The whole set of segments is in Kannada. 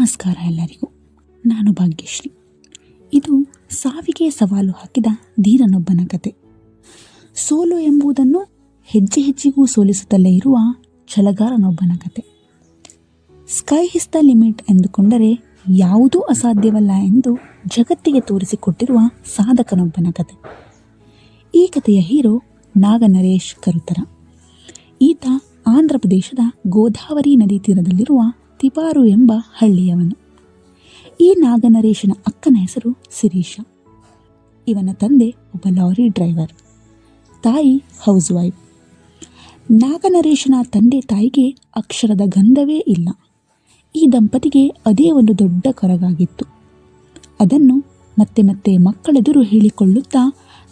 ನಮಸ್ಕಾರ ಎಲ್ಲರಿಗೂ. ನಾನು ಭಾಗ್ಯಶ್ರೀ. ಇದು ಸಾವಿಗೆ ಸವಾಲು ಹಾಕಿದ ಧೀರನೊಬ್ಬನ ಕತೆ. ಸೋಲು ಎಂಬುದನ್ನು ಹೆಜ್ಜೆ ಹೆಜ್ಜೆಗೂ ಸೋಲಿಸುತ್ತಲೇ ಇರುವ ಛಲಗಾರನೊಬ್ಬನ ಕತೆ. ಸ್ಕೈ ಇಸ್ ದ ಲಿಮಿಟ್ ಎಂದುಕೊಂಡರೆ ಯಾವುದೂ ಅಸಾಧ್ಯವಲ್ಲ ಎಂದು ಜಗತ್ತಿಗೆ ತೋರಿಸಿಕೊಟ್ಟಿರುವ ಸಾಧಕನೊಬ್ಬನ ಕತೆ. ಈ ಕಥೆಯ ಹೀರೋ ನಾಗನರೇಶ್ ಕರುತರ. ಈತ ಆಂಧ್ರ ಪ್ರದೇಶದ ಗೋದಾವರಿ ನದಿ ತೀರದಲ್ಲಿರುವ ತಿಪಾರು ಎಂಬ ಹಳ್ಳಿಯವನು. ಈ ನಾಗನರೇಶನ ಅಕ್ಕನ ಹೆಸರು ಶಿರೀಷ. ಇವನ ತಂದೆ ಒಬ್ಬ ಲಾರಿ ಡ್ರೈವರ್, ತಾಯಿ ಹೌಸ್ ವೈಫ್. ನಾಗನರೇಶನ ತಂದೆ ತಾಯಿಗೆ ಅಕ್ಷರದ ಗಂಧವೇ ಇಲ್ಲ. ಈ ದಂಪತಿಗೆ ಅದೇ ಒಂದು ದೊಡ್ಡ ಕೊರಗಾಗಿತ್ತು. ಅದನ್ನು ಮತ್ತೆ ಮತ್ತೆ ಮಕ್ಕಳೆದುರು ಹೇಳಿಕೊಳ್ಳುತ್ತಾ,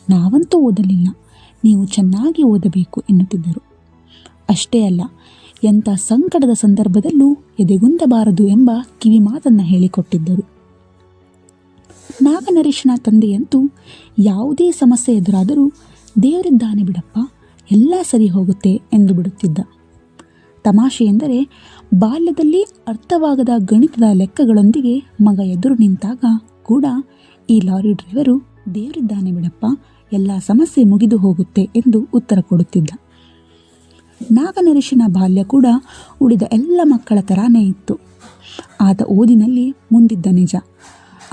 ನಾವಂತೂ ಓದಲಿಲ್ಲ, ನೀವು ಚೆನ್ನಾಗಿ ಓದಬೇಕು ಎನ್ನುತ್ತಿದ್ದರು. ಅಷ್ಟೇ ಅಲ್ಲ, ಎಂಥ ಸಂಕಟದ ಸಂದರ್ಭದಲ್ಲೂ ಎದೆಗುಂದಬಾರದು ಎಂಬ ಕಿವಿ ಮಾತನ್ನು ಹೇಳಿಕೊಟ್ಟಿದ್ದರು. ನಾಗನರೇಶನ ತಂದೆಯಂತೂ ಯಾವುದೇ ಸಮಸ್ಯೆ ಎದುರಾದರೂ ದೇವರಿದ್ದಾನೆ ಬಿಡಪ್ಪ, ಎಲ್ಲ ಸರಿ ಹೋಗುತ್ತೆ ಎಂದು ಬಿಡುತ್ತಿದ್ದ. ತಮಾಷೆ ಎಂದರೆ, ಬಾಲ್ಯದಲ್ಲಿ ಅರ್ಥವಾಗದ ಗಣಿತದ ಲೆಕ್ಕಗಳೊಂದಿಗೆ ಮಗ ಎದುರು ನಿಂತಾಗ ಕೂಡ ಈ ಲಾರಿ ಡ್ರೈವರು ದೇವರಿದ್ದಾನೆ ಬಿಡಪ್ಪ, ಎಲ್ಲ ಸಮಸ್ಯೆ ಮುಗಿದು ಹೋಗುತ್ತೆ ಎಂದು ಉತ್ತರ ಕೊಡುತ್ತಿದ್ದ. ನಾಗನರೇಶನ ಬಾಲ್ಯ ಕೂಡ ಉಳಿದ ಎಲ್ಲ ಮಕ್ಕಳ ಥರಾನೇ ಇತ್ತು. ಆತ ಓದಿನಲ್ಲಿ ಮುಂದಿದ್ದ ನಿಜ,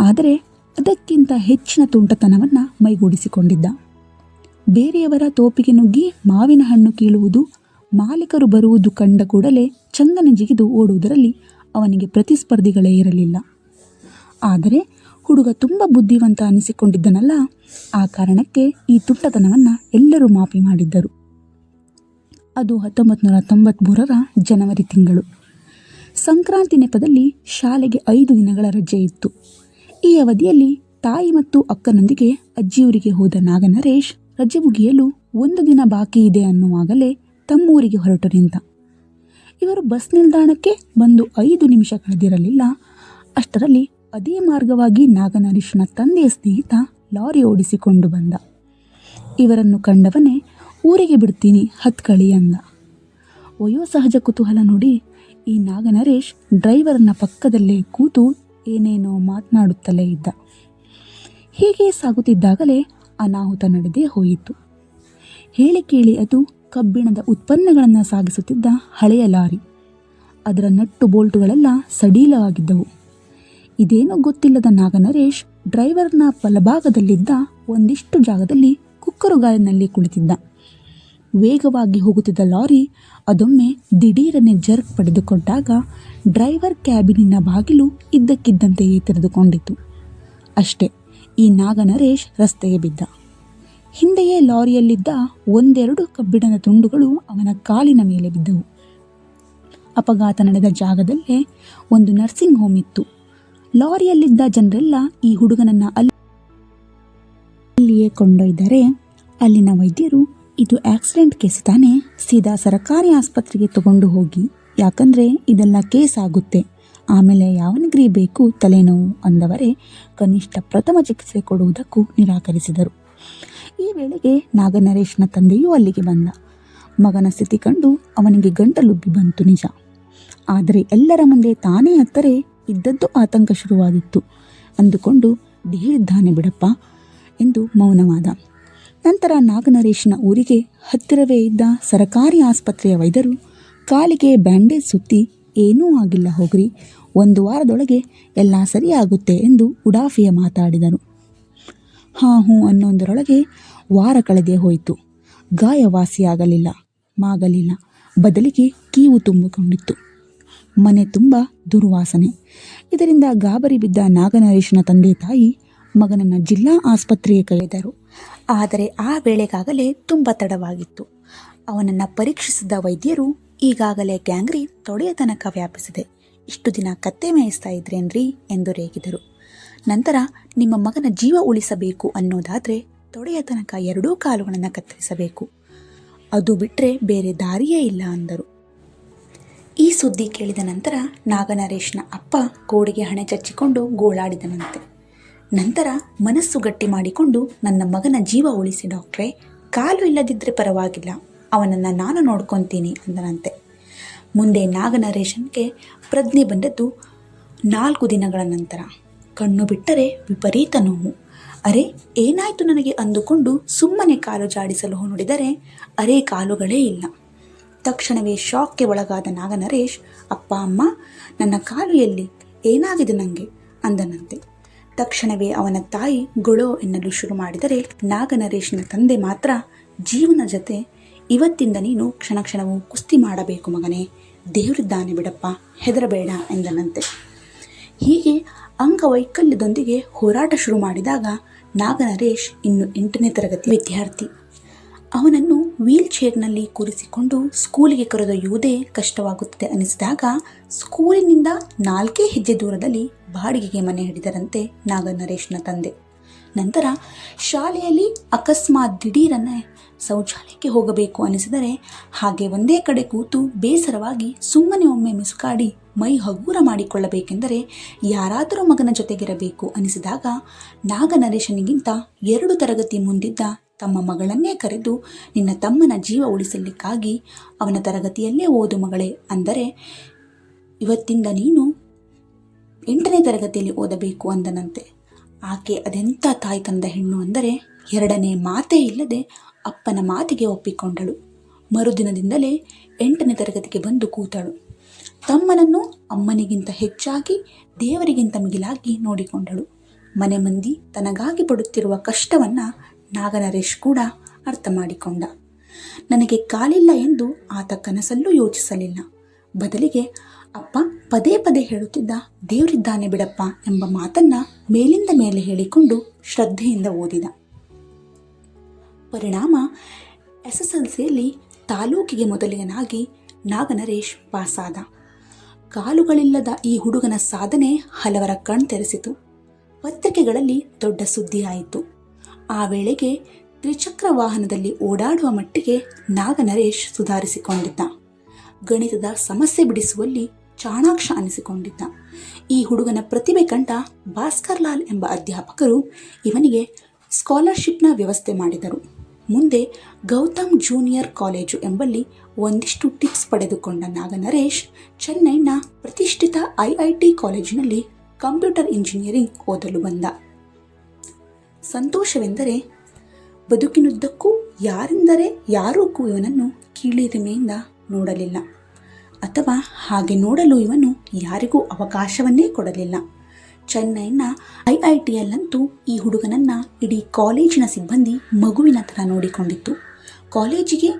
ಆದರೆ ಅದಕ್ಕಿಂತ ಹೆಚ್ಚಿನ ತುಂಟತನವನ್ನು ಮೈಗೂಡಿಸಿಕೊಂಡಿದ್ದ. ಬೇರೆಯವರ ತೋಪಿಗೆ ನುಗ್ಗಿ ಮಾವಿನ ಹಣ್ಣು ಕೀಳುವುದು, ಮಾಲೀಕರು ಬರುವುದು ಕಂಡ ಕೂಡಲೇ ಚಂಗನ ಜಿಗಿದು ಓಡುವುದರಲ್ಲಿ ಅವನಿಗೆ ಪ್ರತಿಸ್ಪರ್ಧಿಗಳೇ ಇರಲಿಲ್ಲ. ಆದರೆ ಹುಡುಗ ತುಂಬ ಬುದ್ಧಿವಂತ ಅನಿಸಿಕೊಂಡಿದ್ದನಲ್ಲ, ಆ ಕಾರಣಕ್ಕೆ ಈ ತುಂಟತನವನ್ನು ಎಲ್ಲರೂ ಮಾಪಿ ಮಾಡಿದ್ದರು. ಅದು 1993 ಜನವರಿ ತಿಂಗಳು. ಸಂಕ್ರಾಂತಿ ನೆಪದಲ್ಲಿ ಶಾಲೆಗೆ 5 ದಿನಗಳ ರಜೆ ಇತ್ತು. ಈ ಅವಧಿಯಲ್ಲಿ ತಾಯಿ ಮತ್ತು ಅಕ್ಕನೊಂದಿಗೆ ಅಜ್ಜಿಯೂರಿಗೆ ಹೋದ ನಾಗನರೇಶ್ ರಜೆ ಮುಗಿಯಲು 1 ದಿನ ಬಾಕಿ ಇದೆ ಅನ್ನುವಾಗಲೇ ತಮ್ಮೂರಿಗೆ ಹೊರಟು ನಿಂತ. ಇವರು ಬಸ್ ನಿಲ್ದಾಣಕ್ಕೆ ಬಂದು 5 ನಿಮಿಷ ಕಳೆದಿರಲಿಲ್ಲ. ಅಷ್ಟರಲ್ಲಿ ಅದೇ ಮಾರ್ಗವಾಗಿ ನಾಗನರೇಶನ ತಂದೆಯ ಸ್ನೇಹಿತ ಲಾರಿ ಓಡಿಸಿಕೊಂಡು ಬಂದ. ಇವರನ್ನು ಕಂಡವನೇ, ಊರಿಗೆ ಬಿಡ್ತೀನಿ, ಹತ್ಕಳಿ ಅಂದ. ವಯೋಸಹಜ ಕುತೂಹಲ ನೋಡಿ ಈ ನಾಗನರೇಶ್ ಡ್ರೈವರ್ನ ಪಕ್ಕದಲ್ಲೇ ಕೂತು ಏನೇನೋ ಮಾತನಾಡುತ್ತಲೇ ಇದ್ದ. ಹೀಗೆ ಸಾಗುತ್ತಿದ್ದಾಗಲೇ ಅನಾಹುತ ನಡೆದೇ ಹೋಯಿತು. ಹೇಳಿ ಕೇಳಿ ಅದು ಕಬ್ಬಿಣದ ಉತ್ಪನ್ನಗಳನ್ನು ಸಾಗಿಸುತ್ತಿದ್ದ ಹಳೆಯ ಲಾರಿ. ಅದರ ನಟ್ಟು ಬೋಲ್ಟುಗಳೆಲ್ಲ ಸಡಿಲವಾಗಿದ್ದವು. ಇದೇನೋ ಗೊತ್ತಿಲ್ಲದ ನಾಗನರೇಶ್ ಡ್ರೈವರ್ನ ಬಲಭಾಗದಲ್ಲಿದ್ದ ಒಂದಿಷ್ಟು ಜಾಗದಲ್ಲಿ ಕುಕ್ಕರುಗಾಲಿನಲ್ಲಿ ಕುಳಿತಿದ್ದ. ವೇಗವಾಗಿ ಹೋಗುತ್ತಿದ್ದ ಲಾರಿ ಅದೊಮ್ಮೆ ದಿಢೀರನೆ ಜರ್ಕ್ ಪಡೆದುಕೊಂಡಾಗ ಡ್ರೈವರ್ ಕ್ಯಾಬಿನಿನ ಬಾಗಿಲು ಇದ್ದಕ್ಕಿದ್ದಂತೆಯೇ ತೆರೆದುಕೊಂಡಿತು. ಅಷ್ಟೇ, ಈ ನಾಗನರೇಶ್ ರಸ್ತೆಗೆ ಬಿದ್ದ. ಹಿಂದೆಯೇ ಲಾರಿಯಲ್ಲಿದ್ದ 1-2 ಕಬ್ಬಿಣದ ತುಂಡುಗಳು ಅವನ ಕಾಲಿನ ಮೇಲೆ ಬಿದ್ದವು. ಅಪಘಾತ ನಡೆದ ಜಾಗದಲ್ಲೇ ಒಂದು ನರ್ಸಿಂಗ್ ಹೋಮ್ ಇತ್ತು. ಲಾರಿಯಲ್ಲಿದ್ದ ಜನರೆಲ್ಲ ಈ ಹುಡುಗನನ್ನು ಅಲ್ಲಿಯೇ ಕೊಂಡೊಯ್ದರೆ ಅಲ್ಲಿನ ವೈದ್ಯರು, ಇದು ಆಕ್ಸಿಡೆಂಟ್ ಕೇಸ್ ತಾನೇ, ಸೀದಾ ಸರ್ಕಾರಿ ಆಸ್ಪತ್ರೆಗೆ ತಗೊಂಡು ಹೋಗಿ, ಯಾಕಂದರೆ ಇದೆಲ್ಲ ಕೇಸ್ ಆಗುತ್ತೆ, ಆಮೇಲೆ ಯಾವನಿಗ್ರಿ ಬೇಕು ತಲೆನೋವು ಅಂದವರೇ ಕನಿಷ್ಠ ಪ್ರಥಮ ಚಿಕಿತ್ಸೆ ಕೊಡುವುದಕ್ಕೂ ನಿರಾಕರಿಸಿದರು. ಈ ವೇಳೆಗೆ ನಾಗನರೇಶನ ತಂದೆಯೂ ಅಲ್ಲಿಗೆ ಬಂದ. ಮಗನ ಸ್ಥಿತಿ ಕಂಡು ಅವನಿಗೆ ಗಂಟಲುಬ್ಬಿ ಬಂತು ನಿಜ. ಆದರೆ ಎಲ್ಲರ ಮುಂದೆ ತಾನೇ ಹತ್ತರೆ ಇದ್ದದ್ದು ಆತಂಕ ಶುರುವಾಗಿತ್ತು. ಅಂದುಕೊಂಡು ದೇವರಿದ್ದಾನೆ ಬಿಡಪ್ಪ ಎಂದು ಮೌನವಾದ. ನಂತರ ನಾಗನರೇಶನ ಊರಿಗೆ ಹತ್ತಿರವೇ ಇದ್ದ ಸರಕಾರಿ ಆಸ್ಪತ್ರೆಯ ವೈದ್ಯರು ಕಾಲಿಗೆ ಬ್ಯಾಂಡೇಜ್ ಸುತ್ತಿ, ಏನೂ ಆಗಿಲ್ಲ ಹೋಗ್ರಿ, 1 ವಾರದೊಳಗೆ ಎಲ್ಲ ಸರಿಯಾಗುತ್ತೆ ಎಂದು ಉಡಾಫಿಯ ಮಾತಾಡಿದರು. ಹ್ಞೂ ಅನ್ನೋದರೊಳಗೆ ವಾರ ಕಳೆದೇ ಹೋಯಿತು. ಗಾಯ ವಾಸಿಯಾಗಲಿಲ್ಲ, ಮಾಗಲಿಲ್ಲ, ಬದಲಿಗೆ ಕೀವು ತುಂಬಿಕೊಂಡಿತ್ತು. ಮನೆ ತುಂಬ ದುರ್ವಾಸನೆ. ಇದರಿಂದ ಗಾಬರಿ ಬಿದ್ದ ನಾಗನರೇಶನ ತಂದೆ ತಾಯಿ ಮಗನನ್ನು ಜಿಲ್ಲಾ ಆಸ್ಪತ್ರೆಗೆ ಕರೆದರು. ಆದರೆ ಆ ವೇಳೆಗಾಗಲೇ ತುಂಬ ತಡವಾಗಿತ್ತು. ಅವನನ್ನು ಪರೀಕ್ಷಿಸಿದ ವೈದ್ಯರು, ಈಗಾಗಲೇ ಗ್ಯಾಂಗ್ರೀನ್ ತೊಡೆಯ ತನಕ ವ್ಯಾಪಿಸಿದೆ, ಇಷ್ಟು ದಿನ ಕತ್ತೆ ಮೇಯಿಸ್ತಾ ಇದ್ರೇನ್ರಿ ಎಂದು ರೇಗಿದರು. ನಂತರ, ನಿಮ್ಮ ಮಗನ ಜೀವ ಉಳಿಸಬೇಕು ಅನ್ನೋದಾದರೆ ತೊಡೆಯ ತನಕ 2 ಕಾಲುಗಳನ್ನು ಕತ್ತರಿಸಬೇಕು, ಅದು ಬಿಟ್ಟರೆ ಬೇರೆ ದಾರಿಯೇ ಇಲ್ಲ ಅಂದರು. ಈ ಸುದ್ದಿ ಕೇಳಿದ ನಂತರ ನಾಗನರೇಶನ ಅಪ್ಪ ಗೋಡೆಗೆ ಹಣೆ ಚಚ್ಚಿಕೊಂಡು ಗೋಳಾಡಿದನಂತೆ. ನಂತರ ಮನಸ್ಸು ಗಟ್ಟಿ ಮಾಡಿಕೊಂಡು, ನನ್ನ ಮಗನ ಜೀವ ಉಳಿಸಿ ಡಾಕ್ಟ್ರೇ, ಕಾಲು ಇಲ್ಲದಿದ್ದರೆ ಪರವಾಗಿಲ್ಲ, ಅವನನ್ನು ನಾನು ನೋಡ್ಕೊತೀನಿ ಅಂದನಂತೆ. ಮುಂದೆ ನಾಗನರೇಶನ್ಗೆ ಪ್ರಜ್ಞೆ ಬಂದದ್ದು 4 ದಿನಗಳ ನಂತರ ಕಣ್ಣು ಬಿಟ್ಟರೆ ವಿಪರೀತ ನೋವು. ಅರೆ ಏನಾಯಿತು ನನಗೆ ಅಂದುಕೊಂಡು ಸುಮ್ಮನೆ ಕಾಲು ಜಾಡಿಸಲು ನೋಡಿದರೆ ಅರೆ ಕಾಲುಗಳೇ ಇಲ್ಲ. ತಕ್ಷಣವೇ ಶಾಕ್ಗೆ ಒಳಗಾದ ನಾಗನರೇಶ್, ಅಪ್ಪ ಅಮ್ಮ ನನ್ನ ಕಾಲು ಎಲ್ಲಿ, ಏನಾಗಿದೆ ನನಗೆ ಅಂದನಂತೆ. ತಕ್ಷಣವೇ ಅವನ ತಾಯಿ ಗೊಳೋ ಎನ್ನಲು ಶುರು ಮಾಡಿದರೆ ನಾಗನರೇಶ್ನ ತಂದೆ ಮಾತ್ರ, ಜೀವನ ಜೊತೆ ಇವತ್ತಿಂದ ನೀನು ಕ್ಷಣ ಕ್ಷಣವೂ ಕುಸ್ತಿ ಮಾಡಬೇಕು ಮಗನೇ, ದೇವರಿದ್ದಾನೆ ಬಿಡಪ್ಪ, ಹೆದರಬೇಡ ಎಂದನಂತೆ. ಹೀಗೆ ಅಂಗವೈಕಲ್ಯದೊಂದಿಗೆ ಹೋರಾಟ ಶುರು ಮಾಡಿದಾಗ ನಾಗನರೇಶ್ ಇನ್ನು 8ನೇ ತರಗತಿ ವಿದ್ಯಾರ್ಥಿ. ಅವನನ್ನು ವೀಲ್ ಚೇರ್ನಲ್ಲಿ ಕೂರಿಸಿಕೊಂಡು ಸ್ಕೂಲಿಗೆ ಕರೆದೊಯ್ಯುವುದೇ ಕಷ್ಟವಾಗುತ್ತದೆ ಅನಿಸಿದಾಗ ಸ್ಕೂಲಿನಿಂದ 4 ಹೆಜ್ಜೆ ದೂರದಲ್ಲಿ ಬಾಡಿಗೆಗೆ ಮನೆ ಹಿಡಿದರಂತೆ ನಾಗನರೇಶ್ನ ತಂದೆ. ನಂತರ ಶಾಲೆಯಲ್ಲಿ ಅಕಸ್ಮಾತ್ ದಿಢೀರನ್ನೇ ಶೌಚಾಲಯಕ್ಕೆ ಹೋಗಬೇಕು ಅನಿಸಿದರೆ ಹಾಗೆ ಒಂದೇ ಕಡೆ ಕೂತು ಬೇಸರವಾಗಿ ಸುಮ್ಮನೆ ಒಮ್ಮೆ ಮಿಸುಕಾಡಿ ಮೈ ಹಗೂರ ಮಾಡಿಕೊಳ್ಳಬೇಕೆಂದರೆ ಯಾರಾದರೂ ಮಗನ ಜೊತೆಗಿರಬೇಕು ಅನಿಸಿದಾಗ ನಾಗನರೇಶನಿಗಿಂತ 2 ತರಗತಿ ಮುಂದಿದ್ದ ತಮ್ಮ ಮಗಳನ್ನೇ ಕರೆದು, ನಿನ್ನ ತಮ್ಮನ ಜೀವ ಉಳಿಸಲಿಕ್ಕಾಗಿ ಅವನ ತರಗತಿಯಲ್ಲೇ ಓದು ಮಗಳೇ, ಅಂದರೆ ಇವತ್ತಿಂದ ನೀನು 8ನೇ ತರಗತಿಯಲ್ಲಿ ಓದಬೇಕು ಅಂದನಂತೆ. ಆಕೆ ಅದೆಂಥ ತಾಯ್ತನದ ಹೆಣ್ಣು ಅಂದರೆ 2ನೇ ಮಾತೇ ಇಲ್ಲದೆ ಅಪ್ಪನ ಮಾತಿಗೆ ಒಪ್ಪಿಕೊಂಡಳು. ಮರುದಿನದಿಂದಲೇ 8ನೇ ತರಗತಿಗೆ ಬಂದು ಕೂತಳು. ತಮ್ಮನನ್ನು ಅಮ್ಮನಿಗಿಂತ ಹೆಚ್ಚಾಗಿ ದೇವರಿಗಿಂತ ಮಿಗಿಲಾಗಿ ನೋಡಿಕೊಂಡಳು. ಮನೆ ಮಂದಿ ತನಗಾಗಿ ಪಡುತ್ತಿರುವ ಕಷ್ಟವನ್ನು ನಾಗನರೇಶ್ ಕೂಡ ಅರ್ಥ ಮಾಡಿಕೊಂಡ. ನನಗೆ ಕಾಲಿಲ್ಲ ಎಂದು ಆತ ಕನಸಲ್ಲೂ ಯೋಚಿಸಲಿಲ್ಲ. ಬದಲಿಗೆ ಅಪ್ಪ ಪದೇ ಪದೇ ಹೇಳುತ್ತಿದ್ದ ದೇವರಿದ್ದಾನೆ ಬಿಡಪ್ಪ ಎಂಬ ಮಾತನ್ನು ಮೇಲಿಂದ ಮೇಲೆ ಹೇಳಿಕೊಂಡು ಶ್ರದ್ಧೆಯಿಂದ ಓದಿದ. ಪರಿಣಾಮ SSLCಯಲ್ಲಿ ತಾಲೂಕಿಗೆ ಮೊದಲಿಗನಾಗಿ ನಾಗನರೇಶ್ ಪಾಸಾದ. ಕಾಲುಗಳಿಲ್ಲದ ಈ ಹುಡುಗನ ಸಾಧನೆ ಹಲವರ ಕಣ್ತೆರೆಸಿತು. ಪತ್ರಿಕೆಗಳಲ್ಲಿ ದೊಡ್ಡ ಸುದ್ದಿಯಾಯಿತು. ಆ ವೇಳೆಗೆ ತ್ರಿಚಕ್ರ ವಾಹನದಲ್ಲಿ ಓಡಾಡುವ ಮಟ್ಟಿಗೆ ನಾಗನರೇಶ್ ಸುಧಾರಿಸಿಕೊಂಡಿದ್ದ. ಗಣಿತದ ಸಮಸ್ಯೆ ಬಿಡಿಸುವಲ್ಲಿ ಚಾಣಾಕ್ಷ ಅನಿಸಿಕೊಂಡಿದ್ದ. ಈ ಹುಡುಗನ ಪ್ರತಿಭೆ ಕಂಡ ಭಾಸ್ಕರ್ಲಾಲ್ ಎಂಬ ಅಧ್ಯಾಪಕರು ಇವನಿಗೆ ಸ್ಕಾಲರ್ಶಿಪ್ನ ವ್ಯವಸ್ಥೆ ಮಾಡಿದರು. ಮುಂದೆ ಗೌತಮ್ ಜೂನಿಯರ್ ಕಾಲೇಜು ಎಂಬಲ್ಲಿ ಒಂದಿಷ್ಟು ಟಿಪ್ಸ್ ಪಡೆದುಕೊಂಡ ನಾಗನರೇಶ್ ಚೆನ್ನೈನ ಪ್ರತಿಷ್ಠಿತ IIT ಕಾಲೇಜಿನಲ್ಲಿ ಕಂಪ್ಯೂಟರ್ ಇಂಜಿನಿಯರಿಂಗ್ ಓದಲು ಬಂದ. ಸಂತೋಷವೆಂದರೆ ಬದುಕಿನುದ್ದಕ್ಕೂ ಯಾರೆಂದರೆ ಯಾರೂ ಇವನನ್ನು ಕೀಳಿರಿಮೆಯಿಂದ ನೋಡಲಿಲ್ಲ, ಅಥವಾ ಹಾಗೆ ನೋಡಲು ಇವನು ಯಾರಿಗೂ ಅವಕಾಶವನ್ನೇ ಕೊಡಲಿಲ್ಲ. ಚೆನ್ನೈನ IITಯಲ್ಲಂತೂ ಈ ಹುಡುಗನನ್ನು ಇಡೀ ಕಾಲೇಜಿನ ಸಿಬ್ಬಂದಿ ಮಗುವಿನ ಥರ ನೋಡಿಕೊಂಡಿತ್ತು. ಕಾಲೇಜಿಗೆ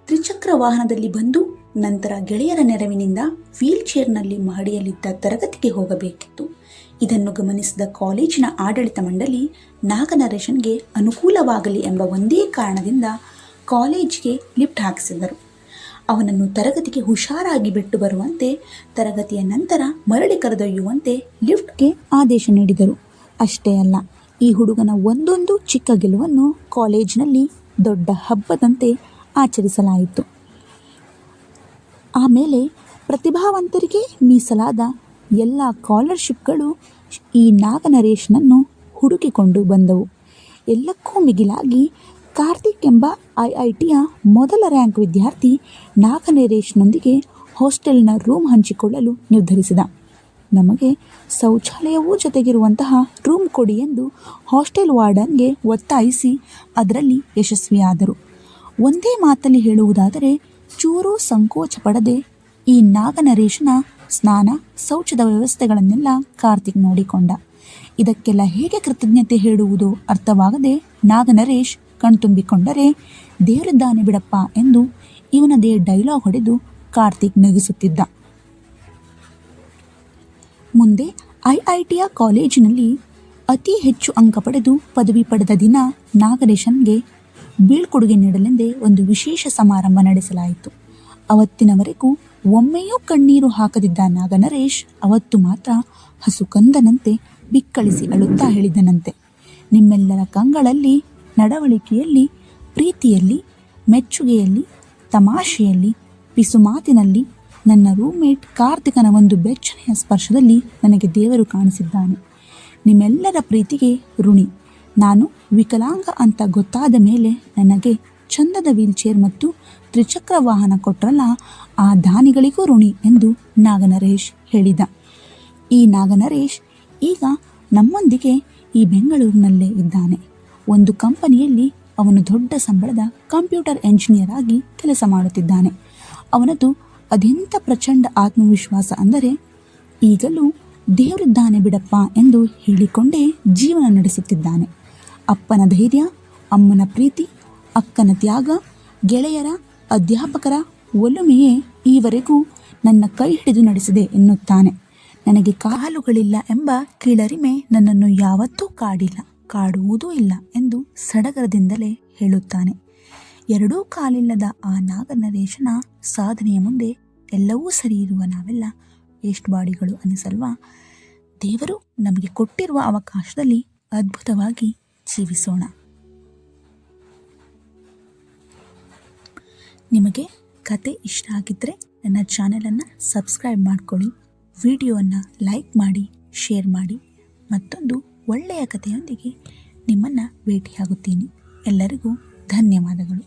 ತ್ರಿಚಕ್ರ ವಾಹನದಲ್ಲಿ ಬಂದು ನಂತರ ಗೆಳೆಯರ ನೆರವಿನಿಂದ ವೀಲ್ ಚೇರ್ನಲ್ಲಿ ಮಹಡಿಯಲ್ಲಿದ್ದ ತರಗತಿಗೆ ಹೋಗಬೇಕಿತ್ತು. ಇದನ್ನು ಗಮನಿಸಿದ ಕಾಲೇಜಿನ ಆಡಳಿತ ಮಂಡಳಿ ನಾಗನರೇಶನ್ಗೆ ಅನುಕೂಲವಾಗಲಿ ಎಂಬ ಒಂದೇ ಕಾರಣದಿಂದ ಕಾಲೇಜಿಗೆ ಲಿಫ್ಟ್ ಹಾಕಿಸಿದರು. ಅವನನ್ನು ತರಗತಿಗೆ ಹುಷಾರಾಗಿ ಬಿಟ್ಟು ಬರುವಂತೆ, ತರಗತಿಯ ನಂತರ ಮರಳಿ ಕರೆದೊಯ್ಯುವಂತೆ ಲಿಫ್ಟ್ಗೆ ಆದೇಶ ನೀಡಿದರು. ಅಷ್ಟೇ ಅಲ್ಲ, ಈ ಹುಡುಗನ ಒಂದೊಂದು ಚಿಕ್ಕ ಗೆಲುವನ್ನು ಕಾಲೇಜಿನಲ್ಲಿ ದೊಡ್ಡ ಹಬ್ಬದಂತೆ ಆಚರಿಸಲಾಯಿತು. ಆಮೇಲೆ ಪ್ರತಿಭಾವಂತರಿಗೆ ಮೀಸಲಾದ ಎಲ್ಲ ಸ್ಕಾಲರ್ಶಿಪ್ಗಳು ಈ ನಾಗನರೇಶನನ್ನು ಹುಡುಕಿಕೊಂಡು ಬಂದವು. ಎಲ್ಲಕ್ಕೂ ಮಿಗಿಲಾಗಿ ಕಾರ್ತಿಕ್ ಎಂಬ IITಯ ಮೊದಲ ರ್ಯಾಂಕ್ ವಿದ್ಯಾರ್ಥಿ ನಾಗನರೇಶ್ನೊಂದಿಗೆ ಹಾಸ್ಟೆಲ್ನ ರೂಮ್ ಹಂಚಿಕೊಳ್ಳಲು ನಿರ್ಧರಿಸಿದ. ನಮಗೆ ಶೌಚಾಲಯವೂ ಜೊತೆಗಿರುವಂತಹ ರೂಮ್ ಕೊಡಿ ಎಂದು ಹಾಸ್ಟೆಲ್ ವಾರ್ಡನ್ಗೆ ಒತ್ತಾಯಿಸಿ ಅದರಲ್ಲಿ ಯಶಸ್ವಿಯಾದರು. ಒಂದೇ ಮಾತಲ್ಲಿ ಹೇಳುವುದಾದರೆ ಚೂರೂ ಸಂಕೋಚ ಪಡದೆ ಈ ನಾಗನರೇಶನ ಸ್ನಾನ ಶೌಚದ ವ್ಯವಸ್ಥೆಗಳನ್ನೆಲ್ಲ ಕಾರ್ತಿಕ್ ನೋಡಿಕೊಂಡ. ಇದಕ್ಕೆಲ್ಲ ಹೇಗೆ ಕೃತಜ್ಞತೆ ಹೇಳುವುದು ಅರ್ಥವಾಗದೆ ನಾಗನರೇಶ್ ಕಣ್ತುಂಬಿಕೊಂಡರೆ, ದೇವರಿದ್ದಾನೆ ಬಿಡಪ್ಪ ಎಂದು ಇವನದೇ ಡೈಲಾಗ್ ಹೊಡೆದು ಕಾರ್ತಿಕ್ ನಗಿಸುತ್ತಿದ್ದ. ಮುಂದೆ IITಯ ಕಾಲೇಜಿನಲ್ಲಿ ಅತಿ ಹೆಚ್ಚು ಅಂಕ ಪಡೆದು ಪದವಿ ಪಡೆದ ದಿನ ನಾಗನರೇಶನ್ಗೆ ಬೀಳ್ಕೊಡುಗೆ ನೀಡಲೆಂದೇ ಒಂದು ವಿಶೇಷ ಸಮಾರಂಭ ನಡೆಸಲಾಯಿತು. ಅವತ್ತಿನವರೆಗೂ ಒಮ್ಮೆಯೂ ಕಣ್ಣೀರು ಹಾಕದಿದ್ದ ನಾಗನರೇಶ್ ಅವತ್ತು ಮಾತ್ರ ಹಸುಕಂದನಂತೆ ಬಿಕ್ಕಳಿಸಿ ಅಳುತ್ತಾ ಹೇಳಿದನಂತೆ, ನಿಮ್ಮೆಲ್ಲರ ಕಂಗಳಲ್ಲಿ, ನಡವಳಿಕೆಯಲ್ಲಿ, ಪ್ರೀತಿಯಲ್ಲಿ, ಮೆಚ್ಚುಗೆಯಲ್ಲಿ, ತಮಾಷೆಯಲ್ಲಿ, ಪಿಸುಮಾತಿನಲ್ಲಿ ನನ್ನ ರೂಮ್ಮೇಟ್ ಕಾರ್ತಿಕನ ಒಂದು ಬೆಚ್ಚನೆಯ ಸ್ಪರ್ಶದಲ್ಲಿ ನನಗೆ ದೇವರು ಕಾಣಿಸಿದ್ದಾನೆ. ನಿಮ್ಮೆಲ್ಲರ ಪ್ರೀತಿಗೆ ಋಣಿ. ನಾನು ವಿಕಲಾಂಗ ಅಂತ ಗೊತ್ತಾದ ಮೇಲೆ ನನಗೆ ಚಂದದ ವೀಲ್ಚೇರ್ ಮತ್ತು ತ್ರಿಚಕ್ರ ವಾಹನ ಕೊಟ್ಟರಲ್ಲ, ಆ ದಾನಿಗಳಿಗೂ ಋಣಿ ಎಂದು ನಾಗನರೇಶ್ ಹೇಳಿದ. ಈ ನಾಗನರೇಶ್ ಈಗ ನಮ್ಮೊಂದಿಗೆ ಈ ಬೆಂಗಳೂರಿನಲ್ಲೇ ಇದ್ದಾನೆ. ಒಂದು ಕಂಪನಿಯಲ್ಲಿ ಅವನು ದೊಡ್ಡ ಸಂಬಳದ ಕಂಪ್ಯೂಟರ್ ಎಂಜಿನಿಯರ್ ಆಗಿ ಕೆಲಸ ಮಾಡುತ್ತಿದ್ದಾನೆ. ಅವನದು ಅದೆಂಥ ಪ್ರಚಂಡ ಆತ್ಮವಿಶ್ವಾಸ ಅಂದರೆ, ಈಗಲೂ ದೇವರಿದ್ದಾನೆ ಬಿಡಪ್ಪ ಎಂದು ಹೇಳಿಕೊಂಡೇ ಜೀವನ ನಡೆಸುತ್ತಿದ್ದಾನೆ. ಅಪ್ಪನ ಧೈರ್ಯ, ಅಮ್ಮನ ಪ್ರೀತಿ, ಅಕ್ಕನ ತ್ಯಾಗ, ಗೆಳೆಯರ, ಅಧ್ಯಾಪಕರ ಒಲುಮೆಯೇ ಈವರೆಗೂ ನನ್ನ ಕೈ ಹಿಡಿದು ನಡೆಸಿದೆ ಎನ್ನುತ್ತಾನೆ. ನನಗೆ ಕಾಲುಗಳಿಲ್ಲ ಎಂಬ ಕೀಳರಿಮೆ ನನ್ನನ್ನು ಯಾವತ್ತೂ ಕಾಡಿಲ್ಲ, ಕಾಡುವುದೂ ಇಲ್ಲ ಎಂದು ಸಡಗರದಿಂದಲೇ ಹೇಳುತ್ತಾನೆ. ಎರಡೂ ಕಾಲಿಲ್ಲದ ಆ ನಾಗನರೇಶನ ಸಾಧನೆಯ ಮುಂದೆ ಎಲ್ಲವೂ ಸರಿ ಇರುವ ನಾವೆಲ್ಲ ವೇಸ್ಟ್ ಬಾಡಿಗಳು ಅನಿಸಲ್ವಾ? ದೇವರು ನಮಗೆ ಕೊಟ್ಟಿರುವ ಅವಕಾಶದಲ್ಲಿ ಅದ್ಭುತವಾಗಿ ಜೀವಿಸೋಣ. ನಿಮಗೆ ಕತೆ ಇಷ್ಟ ಆಗಿದ್ದರೆ ನನ್ನ ಚಾನೆಲನ್ನು ಸಬ್ಸ್ಕ್ರೈಬ್ ಮಾಡ್ಕೊಳ್ಳಿ, ವಿಡಿಯೋವನ್ನು ಲೈಕ್ ಮಾಡಿ, ಶೇರ್ ಮಾಡಿ. ಮತ್ತೊಂದು ಒಳ್ಳೆಯ ಕಥೆಯೊಂದಿಗೆ ನಿಮ್ಮನ್ನು ಭೇಟಿಯಾಗುತ್ತೀನಿ. ಎಲ್ಲರಿಗೂ ಧನ್ಯವಾದಗಳು.